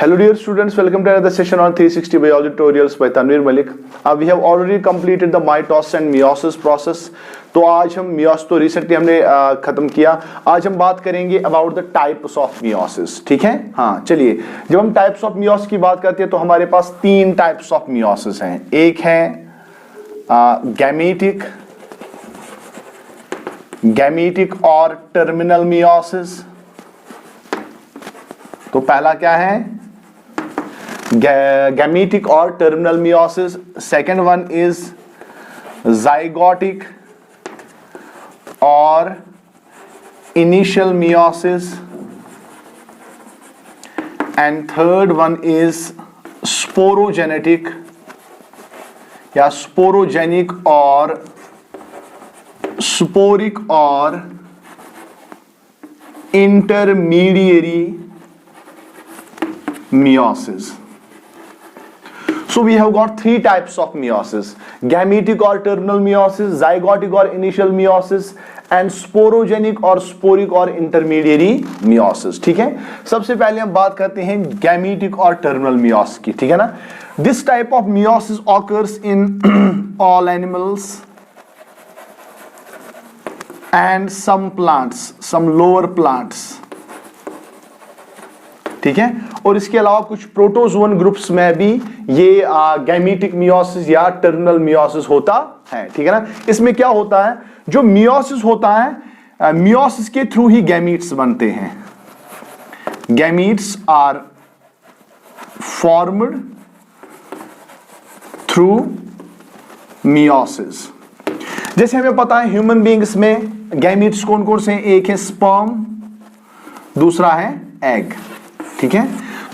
Hello dear students, welcome to another session on 360 biology tutorials by Tanvir Malik. We have already completed the mitosis and meiosis process. तो आज हम meiosis तो recently हमने खत्म किया. आज हम बात करेंगे about the types of meiosis. ठीक है? हाँ, चलिए. जब हम types of meiosis की बात करते हैं तो हमारे पास तीन types of meiosis हैं. एक है gametic और terminal meiosis. तो पहला क्या है? Gametic or terminal meiosis. Second one is zygotic or initial meiosis. And third one is sporogenetic या sporogenic और sporic or intermediary meiosis. So we have got three types of meiosis: gametic or terminal meiosis, zygotic or initial meiosis, and sporogenic or sporic or intermediary meiosis. ठीक है, सबसे पहले हम बात करते हैं gametic और terminal meiosis की. ठीक है ना? This type of meiosis occurs in all animals and some plants, some lower plants. ठीक है, और इसके अलावा कुछ प्रोटोजोन ग्रुप्स में भी ये गैमेटिक मियोसिस या टर्मिनल मियोसिस होता है. ठीक है ना? इसमें क्या होता है, जो मियोसिस होता है, मियोसिस के थ्रू ही गैमीट्स बनते हैं. Gametes are formed through meiosis. जैसे हमें पता है ह्यूमन बीइंग्स में गैमीट्स कौन कौन से हैं? एक है स्पर्म, दूसरा है एग. ठीक है,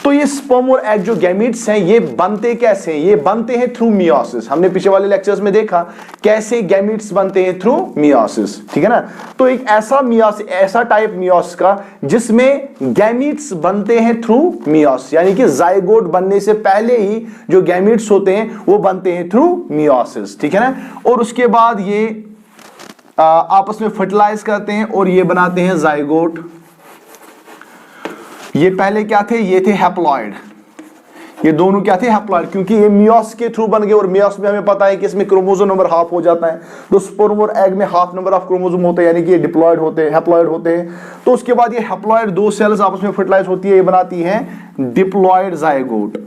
तो ये स्पर्म और एग जो गैमीट्स हैं ये बनते कैसे हैं? ये बनते हैं थ्रू मियोसिस. हमने पिछले वाले लेक्चर्स में देखा कैसे गैमीट्स बनते हैं थ्रू मियोसिस. ठीक है ना? तो एक ऐसा मियोसिस, ऐसा टाइप मियोसिस का जिसमें गैमीट्स बनते हैं थ्रू मियोसिस, यानी कि जाइगोट बनने से पहले ही जो गैमीट्स होते हैं वो बनते हैं थ्रू मियोसिस. ठीक है ना? और उसके बाद ये आपस में फर्टिलाइज करते हैं और ये बनाते हैं जाइगोट. ये पहले क्या थे? ये थे हैप्लॉइड. ये दोनों क्या थे? हैप्लॉइड, क्योंकि ये मियोसिस के थ्रू बन गए. और मियोसिस में हमें पता है कि इसमें क्रोमोसोम नंबर हाफ हो जाता है. तो स्पर्म और एग में हाफ नंबर ऑफ क्रोमोसोम होते हैं, यानी कि ये डिप्लॉइड होते हैं, हैप्लॉइड होते हैं. तो उसके बाद ये हैप्लॉइड दो सेल्स आपस में फर्टिलाइज होती है, ये बनाती है डिप्लॉइड जाइगोट.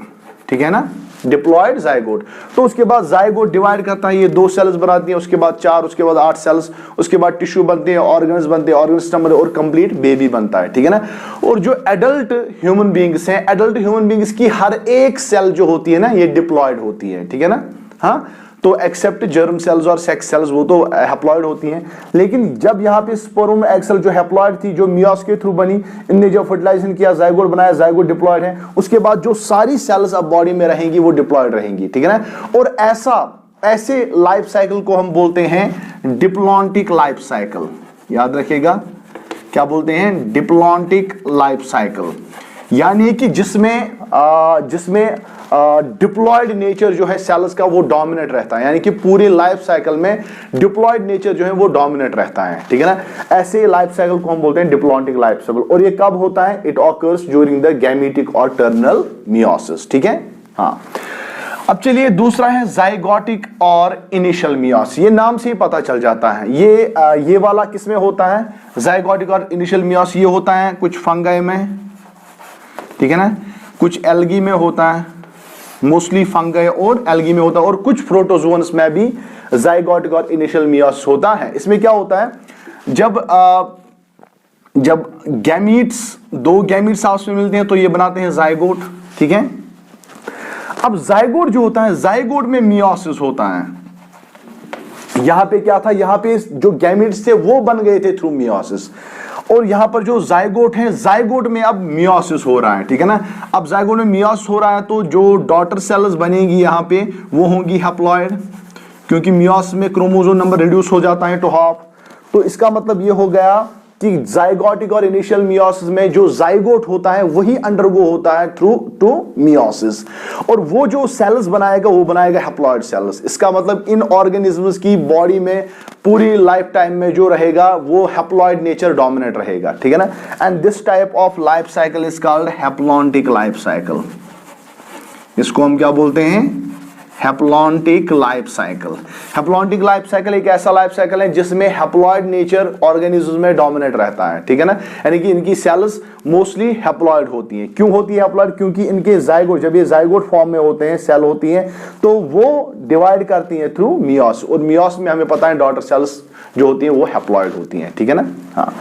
ठीक है ना? Diploid zygote. तो उसके बाद जाइगोट डिवाइड करता है, ये दो सेल्स बनाती हैं, उसके बाद 4, उसके बाद 8 सेल्स, उसके बाद टिश्यू बनते हैं, ऑर्गन्स बनते हैं, ऑर्गन सिस्टम बनते हैं और कंप्लीट बेबी बनता है. ठीक है ना? और जो एडल्ट ह्यूमन बीइंग्स हैं, एडल्ट ह्यूमन बीइंग्स की हर एक सेल जो होती है ना, ये डिप्लॉइड होती है. ठीक है ना? हाँ, तो एक्सेप्ट जर्म सेल्स और सेक्स सेल्स, वो तो हैप्लॉइड होती हैं. लेकिन जब यहाँ पे स्पर्म एग सेल जो हैप्लॉइड थी, जो मियोसिस के थ्रू बनी, इनने जब फर्टिलाइजेशन किया, जाइगोट बनाया, जाइगोट डिप्लॉइड है. उसके बाद जो सारी सेल्स अब बॉडी में रहेंगी वो डिप्लॉइड रहेंगी. ठीक है ना? और ऐसे लाइफ साइकिल को हम बोलते हैं डिप्लॉन्टिक लाइफ साइकिल. याद रखिएगा, क्या बोलते हैं? Diplontic life cycle. यानी कि जिसमें डिप्लॉयड नेचर जो है सेल्स का वो डोमिनेट रहता है, यानी कि पूरी लाइफ साइकिल में डिप्लॉयड नेचर जो है वो डोमिनेट रहता है. ठीक है ना? ऐसे लाइफ साइकिल को हम बोलते हैं डिप्लॉन्टिक लाइफ साइकिल. और ये कब होता है? It occurs during the gametic और टर्मिनल मियोसिस. ठीक है? हाँ, अब चलिए दूसरा है जाइगोटिक और इनिशियल मियोसिस. ये नाम से ही पता चल जाता है. ये वाला किसमें होता है? जाइगोटिक और इनिशियल मियोसिस ये होता है कुछ फंगाई में. ठीक है ना? कुछ एल्गी में होता है, मोस्टली फंगाई और एल्गी में होता है, और कुछ प्रोटोजोन्स में भी जाइगोटिक और इनिशियल मियोसिस होता है. इसमें क्या होता है? जब गैमीट्स, दो गैमीट्स आपस में मिलते हैं तो ये बनाते हैं जाइगोट. ठीक है? अब जाइगोट जो होता है, जाइगोट में मियोसिस होता है. यहां पे क्या था? यहां पे जो गैमीट्स थे वो बन गए थे थ्रू मियोसिस, और यहां पर जो जाइगोट है, जाइगोट में अब मियोसिस हो रहा है. ठीक है ना? अब जाइगोट में मियोसिस हो रहा है तो जो डॉटर सेल्स बनेगी यहां पे वो होंगी हैप्लॉइड, क्योंकि मियोसिस में क्रोमोसोम नंबर रिड्यूस हो जाता है टू हाफ. तो इसका मतलब ये हो गया कि जाइगोटिक और इनिशियल मियोसिस में जो जाइगोट होता है वही अंडरगो होता है थ्रू टू मियोसिस, और वो जो सेल्स बनाएगा वो बनाएगा हैप्लॉइड सेल्स। इसका मतलब इन ऑर्गेनिजम्स की बॉडी में पूरी लाइफ टाइम में जो रहेगा वो हैप्लॉइड नेचर डोमिनेट रहेगा, ठीक है ना। And this type of life cycle is called haplontic life cycle. इसको हम क्या बोलते हैं? Haplontic life cycle. Haplontic life cycle एक ऐसा लाइफ साइकिल है जिसमें हैप्लॉइड नेचर ऑर्गेनिज्म में डोमिनेट रहता है, ठीक है ना। यानी कि इनकी सेल्स मोस्टली हैप्लॉइड होती हैं। क्यों होती है हैप्लॉइड? क्योंकि इनके जाइगोट, जब ये जाइगोट फॉर्म में होते हैं, सेल होती हैं, तो वो डिवाइड करती हैं थ्रू मियोसिस, और मियोसिस में हमें पता है डॉटर सेल्स जो होती हैं वो हैप्लॉइड होती हैं, ठीक है ना। हाँ,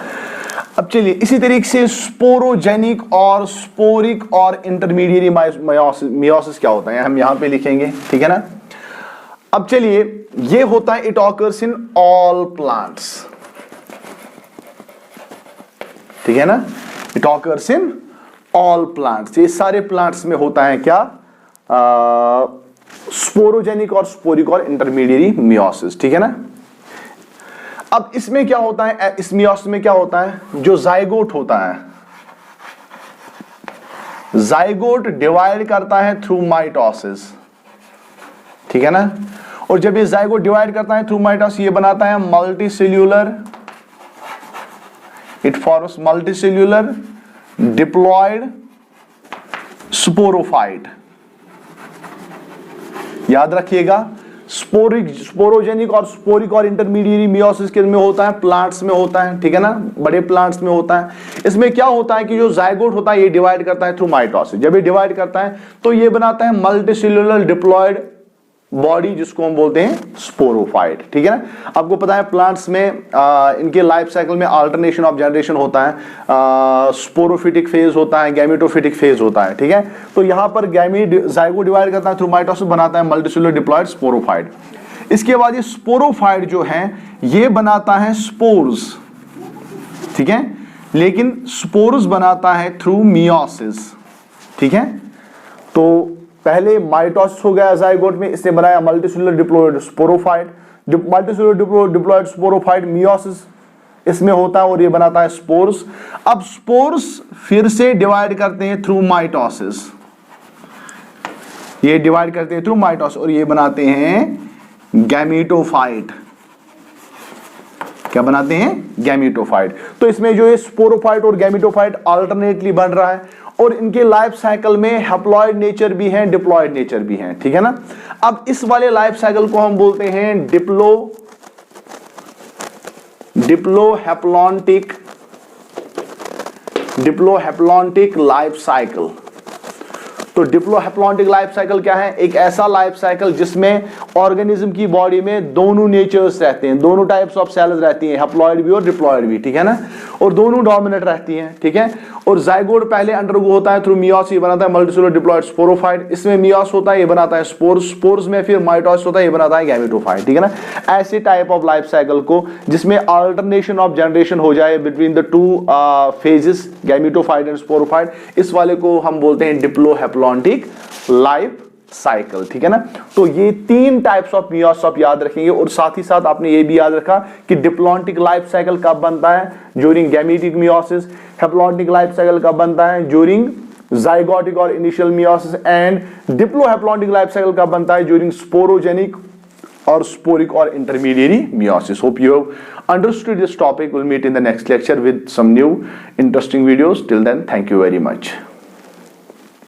अब चलिए इसी तरीके से स्पोरोजेनिक और स्पोरिक और इंटरमीडिएरी मियोसिस क्या होता है हम यहां पे लिखेंगे, ठीक है ना। अब चलिए ये होता है, it occurs in all plants, ठीक है ना। It occurs in all plants, ये सारे प्लांट्स में होता है क्या? स्पोरोजेनिक और स्पोरिक और इंटरमीडिएरी मियोसिस, ठीक है ना। अब इसमें क्या होता है, इस मियोसिस में क्या होता है? जो जाइगोट होता है, जाइगोट डिवाइड करता है थ्रू माइटोसिस, ठीक है ना। और जब ये जाइगोट डिवाइड करता है थ्रू माइटोसिस, ये बनाता है multicellular, it forms multicellular diploid sporophyte. याद रखिएगा, स्पोरोजेनिक और स्पोरिक और इंटरमीडिएरी मियोसिस किस में होता है? प्लांट्स में होता है, ठीक है ना, बड़े प्लांट्स में होता है। इसमें क्या होता है कि जो जाइगोट होता है ये डिवाइड करता है थ्रू माइटोसिस। जब ये डिवाइड करता है तो ये बनाता है मल्टीसेल्यूलर डिप्लॉयड बॉडी, जिसको हम बोलते हैं स्पोरोफाइट, ठीक है ना। आपको पता है प्लांट्स में इनके लाइफ साइकिल में अल्टरनेशन ऑफ जनरेशन होता है, स्पोरोफिटिक फेज होता है, गैमेटोफिटिक फेज होता है, ठीक है। तो यहां पर जाइगोट डिवाइड करता है थ्रू माइटोसिस, बनाता है मल्टीसेल्यूलर डिप्लॉयड स्पोरोफाइट। इसके बाद ये स्पोरोफाइट जो है ये बनाता है स्पोर्स, ठीक है, लेकिन स्पोर्स बनाता है थ्रू मियोसिस, ठीक है। तो पहले माइटोसिस हो गया जाइगोट में, इसने बनाया multicellular diploid sporophyte. Multicellular diploid sporophyte meiosis इसमें होता है और ये बनाता है स्पोर्स। अब स्पोर्स फिर से डिवाइड करते हैं थ्रू माइटोसिस, ये डिवाइड करते हैं थ्रू माइटोसिस और ये बनाते हैं गैमेटोफाइट। क्या बनाते हैं? गैमेटोफाइट। तो इसमें जो ये स्पोरोफाइट और गैमेटोफाइट अल्टरनेटली बन रहा है, और इनके लाइफ साइकिल में हैप्लॉइड नेचर भी है, डिप्लॉयड नेचर भी है, ठीक है ना। अब इस वाले लाइफ साइकिल को हम बोलते हैं डिप्लोहैप्लॉन्टिक लाइफ साइकिल। तो डिप्लोहैप्लॉन्टिक लाइफ साइकिल क्या है? एक ऐसा लाइफ साइकिल जिसमें ऑर्गेनिज्म की बॉडी में दोनों नेचर्स रहते हैं, दोनों टाइप्स ऑफ सेल्स रहती हैं, हैप्लॉइड भी और डिप्लॉयड भी, ठीक है ना, और दोनों डोमिनेट रहती हैं, ठीक है। और जाइगोट पहले अंडरगो होता है थ्रू मियोसिस, ये बनाता है मल्टीसेल्यूलर डिप्लॉयड स्पोरोफाइट। इसमें मियोसिस होता है, ये बनाता है स्पोर्स, स्पोर्स में फिर माइटोसिस होता है, ये बनाता है गैमेटोफाइट, ठीक है ना। ऐसे टाइप ऑफ लाइफ साइकिल को जिसमें अल्टरनेशन ऑफ जनरेशन हो जाए between the two phases, gametophyte and sporophyte, इस वाले को हम बोलते हैं डिप्लोहैप्लॉन्टिक लाइफ साइकिल, ठीक है ना। तो ये तीन टाइप्स ऑफ मियोसिस आप याद रखेंगे, और साथ ही साथ आपने ये भी याद रखा कि डिप्लॉन्टिक लाइफ साइकिल कब बनता है? During gametic meiosis. Haplontic life cycle कब बनता है? ड्यूरिंग जाइगोटिक और initial meiosis. And diplohaplontic life cycle कब बनता है? ड्यूरिंग स्पोरोजेनिक और sporic or intermediary meiosis. Hope you have understood this topic. We'll meet in the next lecture with some new interesting videos. Till then, thank you very much.